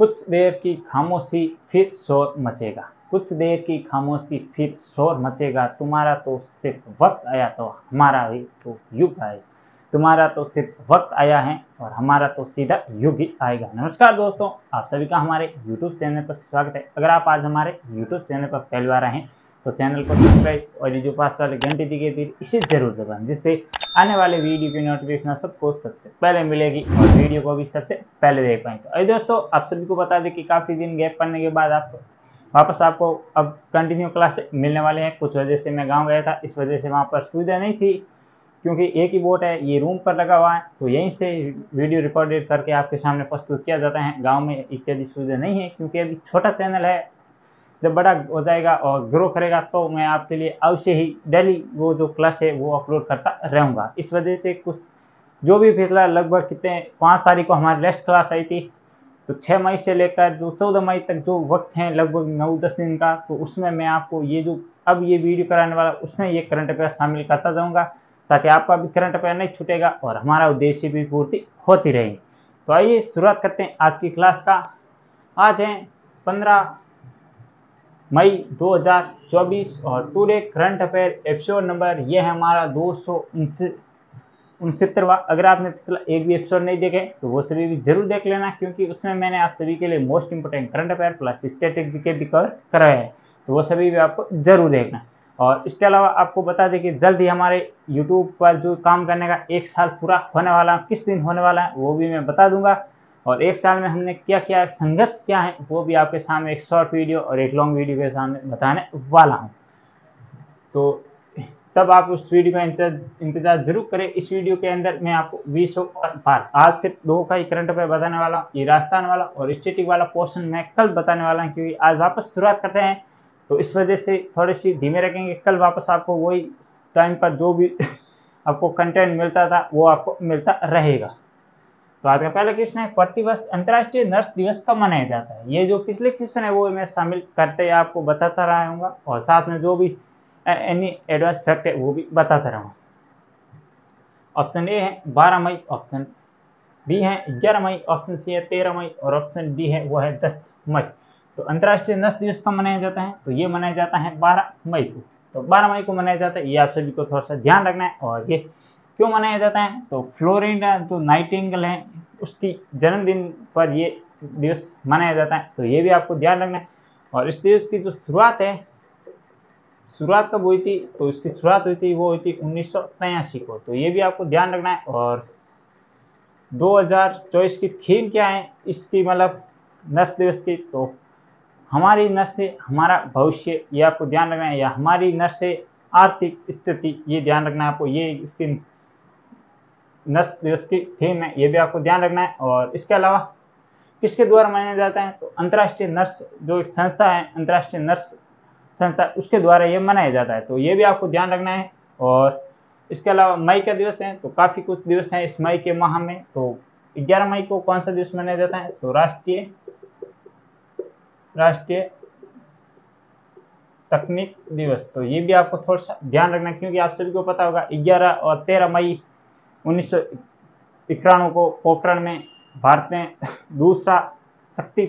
कुछ देर की खामोशी फिर शोर मचेगा, कुछ देर की खामोशी फिर शोर मचेगा, तुम्हारा तो सिर्फ वक्त आया तो हमारा भी तो युग आएगा, तुम्हारा तो सिर्फ वक्त आया है और हमारा तो सीधा युग ही आएगा। नमस्कार दोस्तों, आप सभी का हमारे YouTube चैनल पर स्वागत है। अगर आप आज हमारे YouTube चैनल पर पहली बार आए हैं तो चैनल को सब्सक्राइब और ये जो पास वाले घंटी दिखाई दे रही इसे जरूर दबाएं, जिससे आने वाले वीडियो की नोटिफिकेशन सबको सबसे पहले मिलेगी और वीडियो को भी सबसे पहले देख पाएंगे। अरे दोस्तों, आप सभी को बता दें कि काफ़ी दिन गैप पड़ने के बाद वापस आपको अब कंटिन्यू क्लास मिलने वाले हैं। कुछ वजह से मैं गाँव गया था, इस वजह से वहाँ पर सुविधा नहीं थी, क्योंकि एक ही बोर्ड है, ये रूम पर लगा हुआ है, तो यहीं से वीडियो रिकॉर्डेड करके आपके सामने प्रस्तुत किया जाता है। गांव में इत्यादि सुविधा नहीं है, क्योंकि अभी छोटा चैनल है। जब बड़ा हो जाएगा और ग्रो करेगा तो मैं आपके लिए अवश्य ही डेली वो जो क्लास है वो अपलोड करता रहूँगा। इस वजह से कुछ जो भी पिछला लगभग कितने 5 तारीख को हमारी लास्ट क्लास आई थी, तो 6 मई से लेकर जो 14 मई तक जो वक्त है लगभग 9-10 दिन का, तो उसमें मैं आपको ये जो अब ये वीडियो कराने वाला उसमें ये करंट अफेयर शामिल करता जाऊँगा, ताकि आपका भी करंट अफेयर नहीं छूटेगा और हमारा उद्देश्य भी पूर्ति होती रहेगी। तो आइए शुरुआत करते हैं आज की क्लास का। आज है 15 मई 2024 और today current affair episode number ये है हमारा 269वां। अगर आपने पिछला एक भी एपिसोड नहीं देखे तो वो सभी भी जरूर देख लेना, क्योंकि उसमें मैंने आप सभी के लिए most important current affair plus static GK भी कवर कराया है, तो वो सभी भी आपको जरूर देखना। और इसके अलावा आपको बता दें कि जल्द ही हमारे यूट्यूब पर जो काम करने का 1 साल पूरा होने वाला, किस दिन होने वाला है वो भी मैं बता दूंगा, और 1 साल में हमने क्या क्या संघर्ष किया है वो भी आपके सामने एक शॉर्ट वीडियो और एक लॉन्ग वीडियो के सामने बताने वाला हूँ। तो तब आप उस वीडियो का इंतजार जरूर करें। इस वीडियो के अंदर मैं आपको 20 बार आज सिर्फ 2 का ही करंट अफेयर बताने वाला हूँ। ये राजस्थान वाला और स्टैटिक वाला पोर्शन मैं कल बताने वाला हूँ, क्योंकि आज वापस शुरुआत करते हैं, तो इस वजह से थोड़ी सी धीमे रखेंगे। कल वापस आपको वही टाइम पर जो भी आपको कंटेंट मिलता था वो आपको मिलता रहेगा। तो आज का पहला क्वेश्चन है, प्रतिवर्ष अंतर्राष्ट्रीय नर्स दिवस कब मनाया जाता है? ये जो पिछले क्वेश्चन है वो मैं शामिल करते आपको बताता रहूँगा, और साथ में जो भी एनी एडवांस फैक्ट है वो भी बताता रहूँगा। ऑप्शन ए है 12 मई, ऑप्शन बी है 11 मई, ऑप्शन सी है 13 मई और ऑप्शन डी है वो है 10 मई। तो अंतर्राष्ट्रीय नर्स दिवस कब मनाया जाता है? तो ये मनाया जाता है 12 मई को। तो 12 मई को मनाया जाता है, ये आप सभी को थोड़ा सा ध्यान रखना है। और ये क्यों मनाया जाता है? तो फ्लोरिडा जो नाइटिंगेल है उसकी जन्मदिन पर ये दिवस मनाया जाता है, तो ये भी आपको ध्यान रखना है। और इस दिवस की जो शुरुआत है, शुरुआत कब हुई थी? तो इसकी शुरुआत हुई थी वो हुई थी 1983 को, तो ये भी आपको ध्यान रखना है। और 2024 की थीम क्या है इसकी, मतलब नर्स दिवस की? तो हमारी नर्स से हमारा भविष्य, ये आपको ध्यान रखना है, या हमारी नर्स से आर्थिक स्थिति, ये ध्यान रखना है आपको। ये इसकी नर्स दिवस की थीम है, ये भी आपको ध्यान रखना है। और इसके अलावा किसके द्वारा मनाया जाता है? तो अंतर्राष्ट्रीय नर्स जो एक संस्था है, अंतर्राष्ट्रीय नर्स संस्था, उसके द्वारा ये मनाया जाता है, तो ये भी आपको ध्यान रखना है। और इसके अलावा मई का दिवस है, तो काफ़ी कुछ दिवस हैं इस मई के माह में। तो 11 मई को कौन सा दिवस मनाया जाता है? तो राष्ट्रीय तकनीक दिवस। तो ये भी आपको थोड़ा सा ध्यान रखना है, क्योंकि आप सभी को पता होगा 11 और 13 मई 1991 को पोखरण में भारत ने दूसरा शक्ति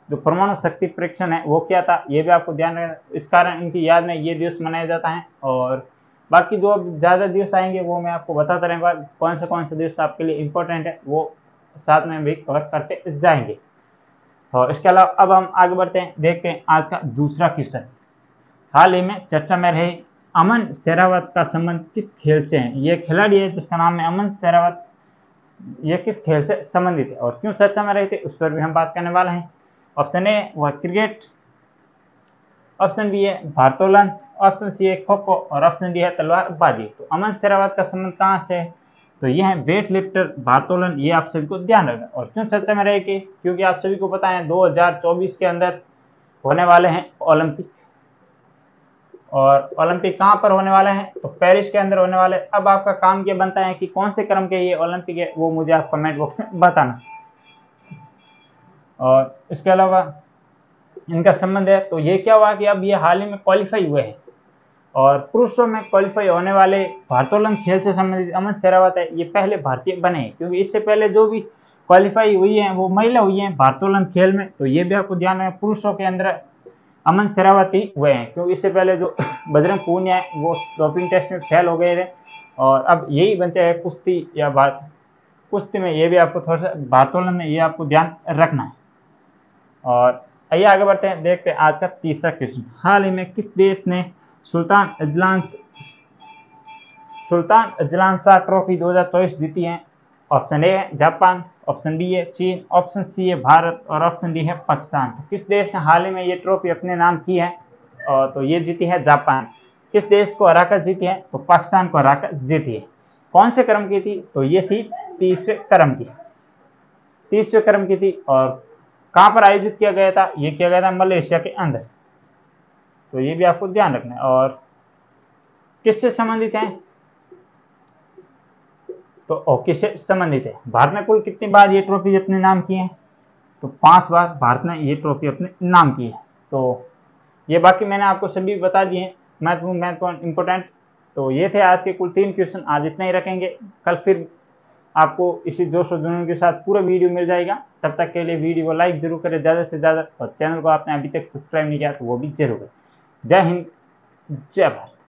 जो परमाणु शक्ति परीक्षण है वो किया था, ये भी आपको ध्यान रखना। इस कारण इनकी याद में ये दिवस मनाया जाता है। और बाकी जो अब ज़्यादा दिवस आएंगे वो मैं आपको बताता रहूँगा, कौन से दिवस आपके लिए इम्पोर्टेंट है वो साथ में भी कवर करते जाएंगे। और इसके अलावा अब हम आगे बढ़ते हैं, देखते हैं आज का दूसरा क्वेश्चन। हाल ही में चर्चा में रहे अमन शेरावत का संबंध किस खेल से है? ये खिलाड़ी है जिसका नाम है अमन शेरावत, ये किस खेल से संबंधित है और क्यों चर्चा में रहे थे उस पर भी हम बात करने वाले हैं। ऑप्शन ए वह क्रिकेट, ऑप्शन बी है भारोत्तोलन, ऑप्शन सी है खो खो और ऑप्शन डी है तलवारबाजी। तो अमन शेरावत का संबंध कहाँ से है? तो ये है वेट लिफ्टर भारोत्तोलन, ये आप सभी को ध्यान रखना। और क्यों चर्चा में रहेगी? क्योंकि आप सभी को पता है 2024 के अंदर होने वाले हैं ओलंपिक, और ओलंपिक कहाँ पर होने वाले हैं? तो पेरिस के अंदर होने वाले। अब आपका काम ये बनता है कि कौन से क्रम के ये ओलंपिक है वो मुझे आप कमेंट बॉक्स में बताना। और इसके अलावा इनका संबंध है, तो ये क्या हुआ कि अब ये हाल ही में क्वालिफाई हुए हैं, और पुरुषों में क्वालिफाई होने वाले भारोत्तोलन खेल से संबंधित अमन शेरावत है, ये पहले भारतीय बने हैं, क्योंकि इससे पहले जो भी क्वालिफाई हुई हैं वो महिला हुई हैं भारोत्तोलन खेल में, तो ये भी आपको ध्यान है। पुरुषों के अंदर अमन शेरावती हुए हैं, क्योंकि इससे पहले जो बजरंग पूनिया है वो डोपिंग टेस्ट में फेल हो गए थे, और अब यही बचा है कुश्ती या कुश्ती में। ये भी आपको थोड़ा सा भारोत्तोलन में ये आपको ध्यान रखना है। और आइए आगे बढ़ते हैं, देखते हैं आज का तीसरा क्वेश्चन। हाल ही में किस देश ने सुल्तान अजलान शाह ट्रॉफी 2024 जीती है? ऑप्शन ए है जापान, ऑप्शन बी है चीन, ऑप्शन सी है भारत और ऑप्शन डी है पाकिस्तान। तो किस देश ने हाल ही में ये ट्रॉफी अपने नाम की है? तो ये जीती है जापान। किस देश को हराकर जीती है? तो पाकिस्तान को हराकर जीती है। कौन से क्रम की थी? तो ये थी तीसरे क्रम की थी। और कहाँ पर आयोजित किया गया था? ये किया गया था मलेशिया के अंदर। तो ये भी आपको ध्यान रखना है। और किससे संबंधित है? तो हॉकी से संबंधित है। भारत ने कुल कितनी बार ये ट्रॉफी अपने नाम की है? तो 5 बार भारत ने ये ट्रॉफी अपने नाम की है। तो ये बाकी मैंने आपको सभी बता दिए हैं, महत्वपूर्ण इंपॉर्टेंट। तो ये थे आज के कुल 3 क्वेश्चन। आज इतना ही रखेंगे, कल फिर आपको इसी जोश और जुनून के साथ पूरा वीडियो मिल जाएगा। तब तक के लिए वीडियो को लाइक जरूर करें ज़्यादा से ज़्यादा, और चैनल को आपने अभी तक सब्सक्राइब नहीं किया तो वो भी जरूर करें। जय हिंद, जय भारत।